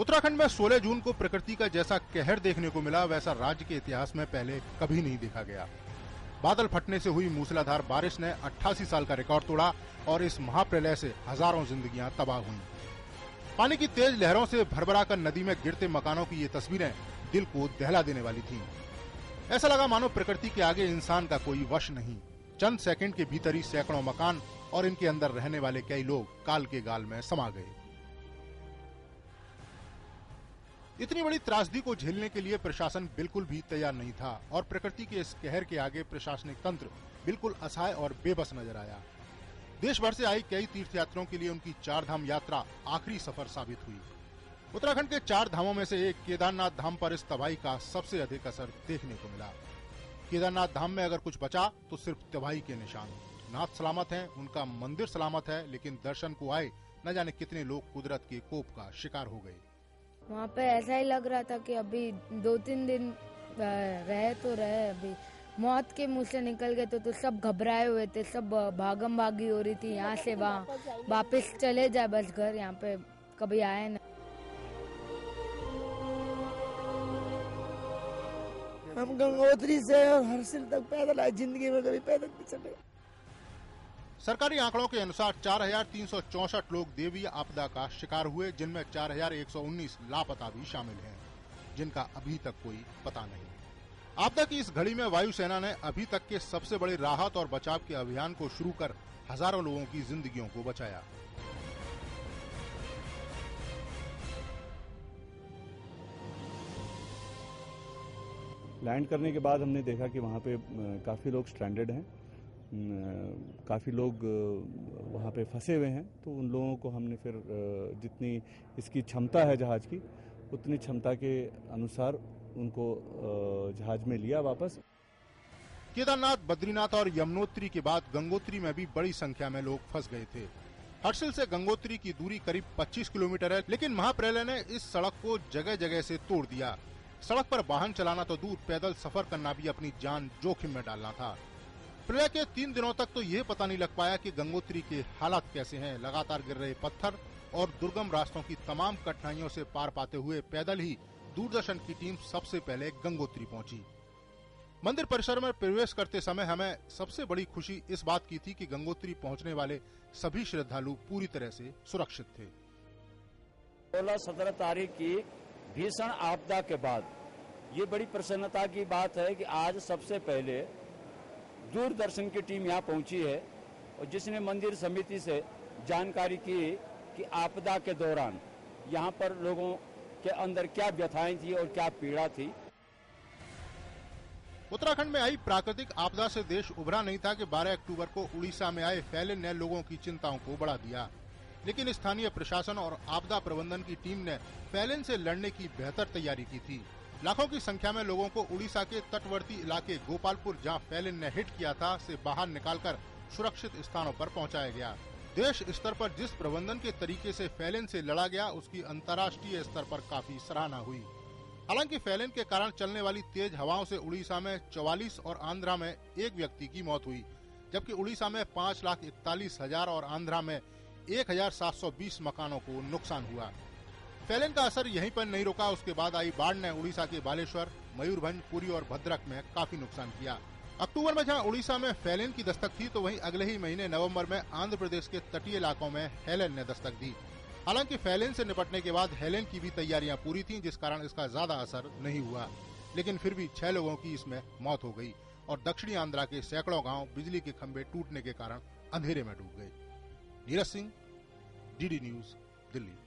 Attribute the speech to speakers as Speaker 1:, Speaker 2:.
Speaker 1: उत्तराखंड में 16 जून को प्रकृति का जैसा कहर देखने को मिला वैसा राज्य के इतिहास में पहले कभी नहीं देखा गया। बादल फटने से हुई मूसलाधार बारिश ने 88 साल का रिकॉर्ड तोड़ा और इस महाप्रलय से हजारों जिंदगियां तबाह हुईं। पानी की तेज लहरों से भरभरा कर नदी में गिरते मकानों की ये तस्वीरें दिल को दहला देने वाली थीं। ऐसा लगा मानो प्रकृति के आगे इंसान का कोई वश नहीं। चंद सेकंड के भीतर ही सैकड़ों मकान और इनके अंदर रहने वाले कई लोग काल के गाल में समा गए। इतनी बड़ी त्रासदी को झेलने के लिए प्रशासन बिल्कुल भी तैयार नहीं था और प्रकृति के इस कहर के आगे प्रशासनिक तंत्र बिल्कुल असहाय और बेबस नजर आया। देश भर से आई कई तीर्थयात्रियों के लिए उनकी 4 धाम यात्रा आखिरी सफर साबित हुई। उत्तराखंड के 4 धामों में से एक केदारनाथ धाम पर इस तबाही का सबसे अधिक असर देखने को मिला। केदारनाथ धाम में अगर कुछ बचा तो सिर्फ तबाही के निशान। नाथ सलामत हैं, उनका मंदिर सलामत है, लेकिन दर्शन को आए न जाने कितने लोग कुदरत के कोप का शिकार हो गए।
Speaker 2: वहाँ पे ऐसा ही लग रहा था कि अभी 2-3 दिन रहे तो रहे, अभी मौत के मुंह से निकल गए तो सब घबराए हुए थे, सब भागम भागी हो रही थी, यहाँ से वहाँ वापस चले जाए बस घर, यहाँ पे कभी आए ना।
Speaker 3: हम गंगोत्री से और हर्षिल तक पैदल आए, जिंदगी में कभी पैदल नहीं चले।
Speaker 1: सरकारी आंकड़ों के अनुसार 4,364 लोग देवीय आपदा का शिकार हुए, जिनमें 4,119 लापता भी शामिल हैं, जिनका अभी तक कोई पता नहीं। आपदा की इस घड़ी में वायुसेना ने अभी तक के सबसे बड़े राहत और बचाव के अभियान को शुरू कर हजारों लोगों की जिंदगियों को बचाया।
Speaker 4: लैंड करने के बाद हमने देखा कि वहाँ पे काफ़ी लोग स्ट्रैंडेड हैं, काफ़ी लोग वहाँ पे फंसे हुए हैं। तो उन लोगों को हमने फिर जितनी इसकी क्षमता है जहाज़ की, उतनी क्षमता के अनुसार उनको जहाज़ में लिया वापस।
Speaker 1: केदारनाथ, बद्रीनाथ और यमुनोत्री के बाद गंगोत्री में भी बड़ी संख्या में लोग फंस गए थे। हर्षिल से गंगोत्री की दूरी करीब 25 किलोमीटर है, लेकिन महाप्रलय ने इस सड़क को जगह जगह से तोड़ दिया। सड़क पर वाहन चलाना तो दूर, पैदल सफर करना भी अपनी जान जोखिम में डालना था। प्रलय के 3 दिनों तक तो यह पता नहीं लग पाया कि गंगोत्री के हालात कैसे हैं। लगातार गिर रहे पत्थर और दुर्गम रास्तों की तमाम कठिनाइयों से पार पाते हुए पैदल ही दूरदर्शन की टीम सबसे पहले गंगोत्री पहुंची। मंदिर परिसर में प्रवेश करते समय हमें सबसे बड़ी खुशी इस बात की थी कि गंगोत्री पहुंचने वाले सभी श्रद्धालु पूरी तरह से सुरक्षित थे।
Speaker 5: 16-17 तारीख की भीषण आपदा के बाद ये बड़ी प्रसन्नता की बात है कि आज सबसे पहले दूरदर्शन की टीम यहाँ पहुंची है और जिसने मंदिर समिति से जानकारी की कि आपदा के दौरान यहाँ पर लोगों के अंदर क्या व्यथाएं थी और क्या पीड़ा थी।
Speaker 1: उत्तराखंड में आई प्राकृतिक आपदा से देश उभरा नहीं था कि 12 अक्टूबर को उड़ीसा में आए फैलन ने लोगों की चिंताओं को बढ़ा दिया। लेकिन स्थानीय प्रशासन और आपदा प्रबंधन की टीम ने फैलन से लड़ने की बेहतर तैयारी की थी। लाखों की संख्या में लोगों को उड़ीसा के तटवर्ती इलाके गोपालपुर, जहां फैलन ने हिट किया था, से बाहर निकालकर सुरक्षित स्थानों पर पहुंचाया गया। देश स्तर पर जिस प्रबंधन के तरीके से फैलन से लड़ा गया, उसकी अंतर्राष्ट्रीय स्तर पर काफी सराहना हुई। हालांकि फैलन के कारण चलने वाली तेज हवाओं से उड़ीसा में 44 और आंध्रा में 1 व्यक्ति की मौत हुई, जबकि उड़ीसा में 5,41,000 और आंध्रा में 1,720 मकानों को नुकसान हुआ। फैलन का असर यहीं पर नहीं रुका। उसके बाद आई बाढ़ ने उड़ीसा के बालेश्वर, मयूरभंज, पुरी और भद्रक में काफी नुकसान किया। अक्टूबर में जहां उड़ीसा में फैलन की दस्तक थी, तो वहीं अगले ही महीने नवंबर में आंध्र प्रदेश के तटीय इलाकों में हेलन ने दस्तक दी। हालांकि फैलन से निपटने के बाद हेलन की भी तैयारियां पूरी थीं, जिस कारण इसका ज्यादा असर नहीं हुआ। लेकिन फिर भी 6 लोगों की इसमें मौत हो गई और दक्षिणी आंध्रा के सैकड़ों गाँव बिजली के खंभे टूटने के कारण अंधेरे में डूब गए। Neeraj Singh, DD news, Delhi.